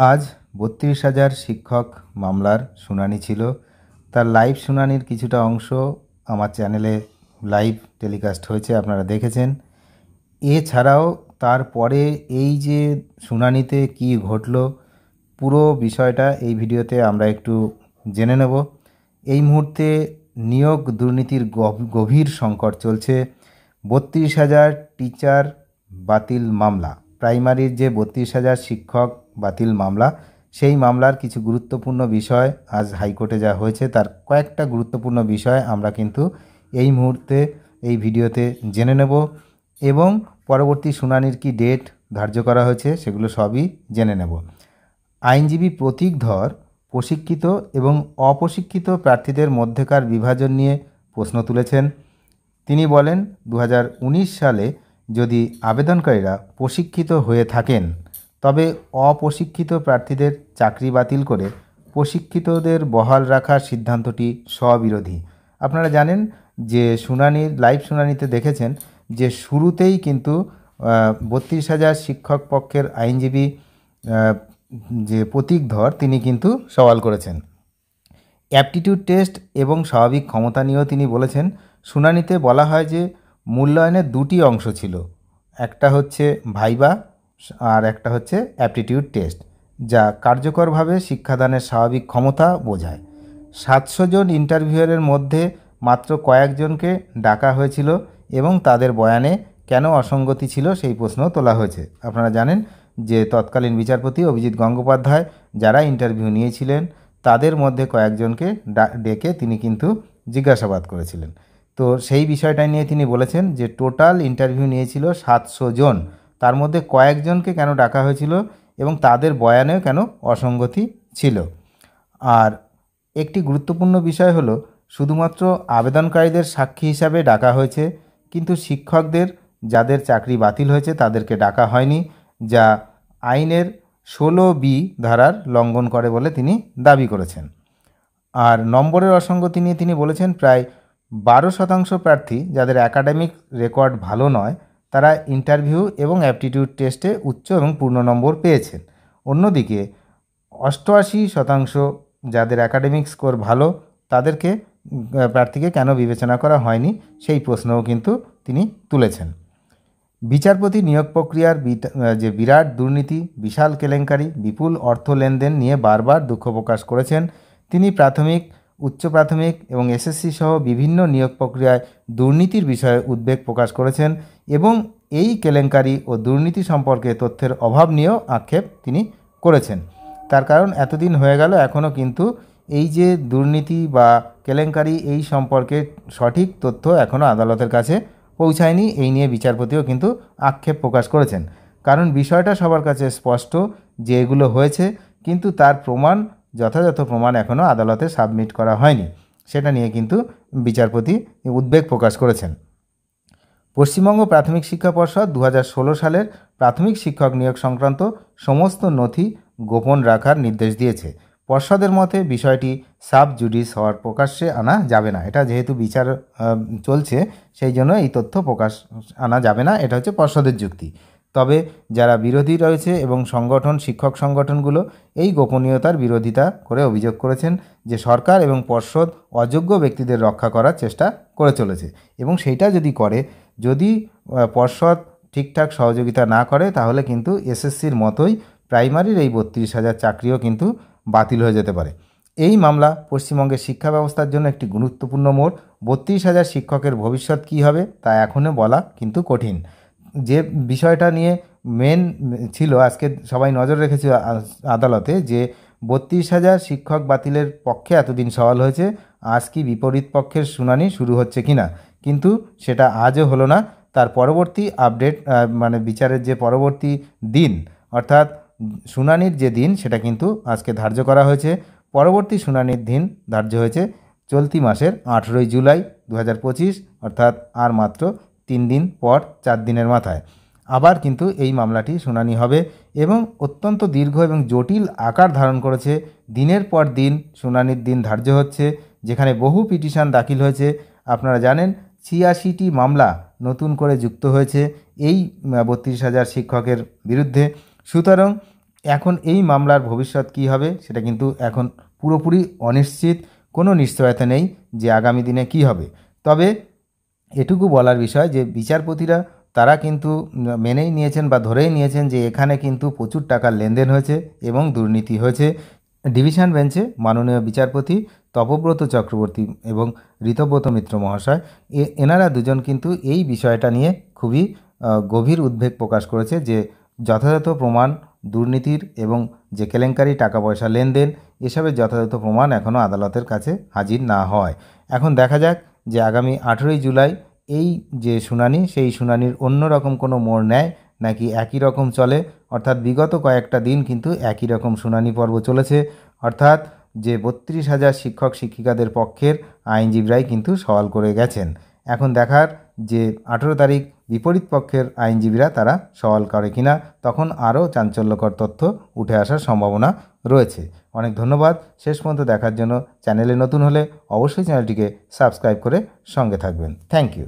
আজ ৩২,০০০ শিক্ষক মামলার শুনানি ছিল। তার লাইভ শুনানির কিছুটা অংশ আমার চ্যানেলে লাইভ টেলিকাস্ট হয়েছে, আপনারা দেখেছেন। এছাড়াও তারপরে এই যে শুনানিতে কি ঘটলো পুরো বিষয়টা এই ভিডিওতে আমরা একটু জেনে নেব। এই মুহূর্তে নিয়োগ দুর্নীতির গভীর সংকট চলছে। ৩২,০০০ টিচার বাতিল মামলা, প্রাইমারির যে ৩২,০০০ শিক্ষক বাতিল মামলা, সেই মামলার কিছু গুরুত্বপূর্ণ বিষয় আজ হাইকোর্টে যা হয়েছে তার কয়েকটা গুরুত্বপূর্ণ বিষয় আমরা কিন্তু এই মুহূর্তে এই ভিডিওতে জেনে নেব এবং পরবর্তী শুনানির কি ডেট ধার্য করা হয়েছে সেগুলো সবই জেনে নেব। আইনজীবী প্রতীক ধর প্রশিক্ষিত এবং অপ্রশিক্ষিত প্রার্থীদের মধ্যেকার বিভাজন নিয়ে প্রশ্ন তুলেছেন। তিনি বলেন 2019 সালে যদি আবেদনকারীরা প্রশিক্ষিত হয়ে থাকেন তবে অপ্রশিক্ষিত প্রার্থীদের চাকরি বাতিল করে প্রশিক্ষিতদের বহাল রাখার সিদ্ধান্তটি স্ববিরোধী। আপনারা জানেন যে লাইভ শুনানিতে দেখেছেন যে শুরুতেই কিন্তু ৩২,০০০ শিক্ষক পক্ষের আইনজীবী যে প্রতীক ধর তিনি কিন্তু সওয়াল করেছেন। অ্যাপটিটিউড টেস্ট এবং স্বাভাবিক ক্ষমতা নিয়েও তিনি বলেছেন। শুনানিতে বলা হয় যে মূল্যায়নের দুটি অংশ ছিল, একটা হচ্ছে ভাইবা আর একটা হচ্ছে অ্যাপটিটিউড টেস্ট, যা কার্যকরভাবে শিক্ষাদানের স্বাভাবিক ক্ষমতা বোঝায়। 700 জন ইন্টারভিউয়ারের মধ্যে মাত্র কয়েকজনকে ডাকা হয়েছিল এবং তাদের বয়ানে কেন অসঙ্গতি ছিল সেই প্রশ্ন তোলা হয়েছে। আপনারা জানেন যে তৎকালীন বিচারপতি অভিজিৎ গঙ্গোপাধ্যায় যারা ইন্টারভিউ নিয়েছিলেন তাদের মধ্যে কয়েকজনকে ডেকে তিনি কিন্তু জিজ্ঞাসাবাদ করেছিলেন। তো সেই বিষয়টা নিয়ে তিনি বলেছেন যে টোটাল ইন্টারভিউ নিয়েছিল 700 জন, তার মধ্যে কয়েকজনকে কেন ডাকা হয়েছিল এবং তাদের বয়ানেও কেন অসঙ্গতি ছিল। আর একটি গুরুত্বপূর্ণ বিষয় হলো শুধুমাত্র আবেদনকারীদের সাক্ষী হিসাবে ডাকা হয়েছে, কিন্তু শিক্ষকদের যাদের চাকরি বাতিল হয়েছে তাদেরকে ডাকা হয়নি, যা আইনের 16B ধারার লঙ্ঘন করে বলে তিনি দাবি করেছেন। আর নম্বরের অসঙ্গতি নিয়ে তিনি বলেছেন প্রায় 12% প্রার্থী যাদের একাডেমিক রেকর্ড ভালো নয় তারা ইন্টারভিউ এবং অ্যাপটিটিউড টেস্টে উচ্চ এবং পূর্ণ নম্বর পেয়েছেন। অন্যদিকে 88% যাদের একাডেমিক স্কোর ভালো তাদেরকে প্রার্থীকে কেন বিবেচনা করা হয়নি সেই প্রশ্নও কিন্তু তিনি তুলেছেন। বিচারপতি নিয়োগ প্রক্রিয়ার যে বিরাট দুর্নীতি, বিশাল কেলেঙ্কারি, বিপুল অর্থ লেনদেন নিয়ে বারবার দুঃখ প্রকাশ করেছেন। তিনি প্রাথমিক, উচ্চ প্রাথমিক এবং এসএসসি সহ বিভিন্ন নিয়োগ প্রক্রিয়ায় দুর্নীতির বিষয়ে উদ্বেগ প্রকাশ করেছেন এবং এই কেলেঙ্কারি ও দুর্নীতি সম্পর্কে তথ্যের অভাব নিয়েও আক্ষেপ তিনি করেছেন। তার কারণ এতদিন হয়ে গেল এখনও কিন্তু এই যে দুর্নীতি বা কেলেঙ্কারি এই সম্পর্কে সঠিক তথ্য এখনও আদালতের কাছে পৌঁছায়নি, এই নিয়ে বিচারপতিও কিন্তু আক্ষেপ প্রকাশ করেছেন। কারণ বিষয়টা সবার কাছে স্পষ্ট যে এগুলো হয়েছে, কিন্তু তার প্রমাণ, যথাযথ প্রমাণ এখনও আদালতে সাবমিট করা হয়নি, সেটা নিয়ে কিন্তু বিচারপতি উদ্বেগ প্রকাশ করেছেন। পশ্চিমবঙ্গ প্রাথমিক শিক্ষা পর্ষদ 2016 সালের প্রাথমিক শিক্ষক নিয়োগ সংক্রান্ত সমস্ত নথি গোপন রাখার নির্দেশ দিয়েছে। পর্ষদের মতে বিষয়টি সাব জুডিস হওয়ার প্রকাশ্যে আনা যাবে না। এটা যেহেতু বিচার চলছে সেই জন্য এই তথ্য প্রকাশ আনা যাবে না, এটা হচ্ছে পর্ষদের যুক্তি। তবে যারা বিরোধী রয়েছে এবং শিক্ষক সংগঠনগুলো এই গোপনীয়তার বিরোধিতা করে অভিযোগ করেছেন যে সরকার এবং পর্ষদ অযোগ্য ব্যক্তিদের রক্ষা করার চেষ্টা করে চলেছে এবং সেইটা যদি পর্ষদ ঠিকঠাক সহযোগিতা না করে তাহলে কিন্তু এসএসসির মতোই প্রাইমারির এই 32,000 চাকরিও কিন্তু বাতিল হয়ে যেতে পারে। এই মামলা পশ্চিমবঙ্গের শিক্ষা ব্যবস্থার জন্য একটি গুরুত্বপূর্ণ মোড়। 32,000 শিক্ষকের ভবিষ্যৎ কী হবে তা এখনও বলা কিন্তু কঠিন। যে বিষয়টা নিয়ে মেন ছিল, আজকে সবাই নজর রেখেছে আদালতে যে 32,000 শিক্ষক বাতিলের পক্ষে এতদিন সওয়াল হয়েছে, আজ কি বিপরীত পক্ষের শুনানি শুরু হচ্ছে কি না, কিন্তু সেটা আজও হলো না। তার পরবর্তী আপডেট বিচারের যে পরবর্তী দিন অর্থাৎ শুনানির যে দিন সেটা কিন্তু আজকে ধার্য করা হয়েছে। পরবর্তী শুনানির দিন ধার্য হয়েছে চলতি মাসের 18 জুলাই 2025, অর্থাৎ আর মাত্র 3 দিন পর, 4 দিনের মাথায় আবার কিন্তু এই মামলাটি শুনানি হবে এবং অত্যন্ত দীর্ঘ এবং জটিল আকার ধারণ করেছে। দিনের পর দিন শুনানির দিন ধার্য হচ্ছে, যেখানে বহু পিটিশন দাখিল হয়েছে। আপনারা জানেন 86টি মামলা নতুন করে যুক্ত হয়েছে এই 32,000 শিক্ষকের বিরুদ্ধে। সুতরাং এখন এই মামলার ভবিষ্যৎ কী হবে সেটা কিন্তু এখন পুরোপুরি অনিশ্চিত, কোনো নিশ্চয়তা নেই যে আগামী দিনে কী হবে। তবে এটুকু বলার বিষয় যে বিচারপতিরা তারা কিন্তু মেনেই নিয়েছেন বা ধরেই নিয়েছেন যে এখানে কিন্তু প্রচুর টাকার লেনদেন হয়েছে এবং দুর্নীতি হয়েছে। ডিভিশন বেঞ্চে মাননীয় বিচারপতি তপব্রত চক্রবর্তী এবং ঋতব্রত মিত্র মহাশয় এনারা দুজন কিন্তু এই বিষয়টা নিয়ে খুবই গভীর উদ্বেগ প্রকাশ করেছে যে যথাযথ প্রমাণ দুর্নীতির এবং যে কেলেঙ্কারি টাকা পয়সা লেনদেন এসবের যথাযথ প্রমাণ এখনও আদালতের কাছে হাজির না হয়। এখন দেখা যাক যে আগামী 18ই জুলাই এই যে শুনানি সেই শুনানির অন্য রকম কোনো মোড় নেয় নাকি একই রকম চলে। অর্থাৎ বিগত কয়েকটা দিন কিন্তু একই রকম শুনানি পর্ব চলেছে, অর্থাৎ যে 32,000 শিক্ষক শিক্ষিকাদের পক্ষের আইনজীবীরাই কিন্তু সওয়াল করে গেছেন। এখন দেখার যে 18 তারিখ বিপরীত পক্ষের আইনজীবীরা তারা সওয়াল করে কিনা, তখন আরও চাঞ্চল্যকর তথ্য উঠে আসার সম্ভাবনা রয়েছে। অনেক ধন্যবাদ শেষ পর্যন্ত দেখার জন্য। চ্যানেলে নতুন হলে অবশ্যই চ্যানেলটিকে সাবস্ক্রাইব করে সঙ্গে থাকবেন। Thank you.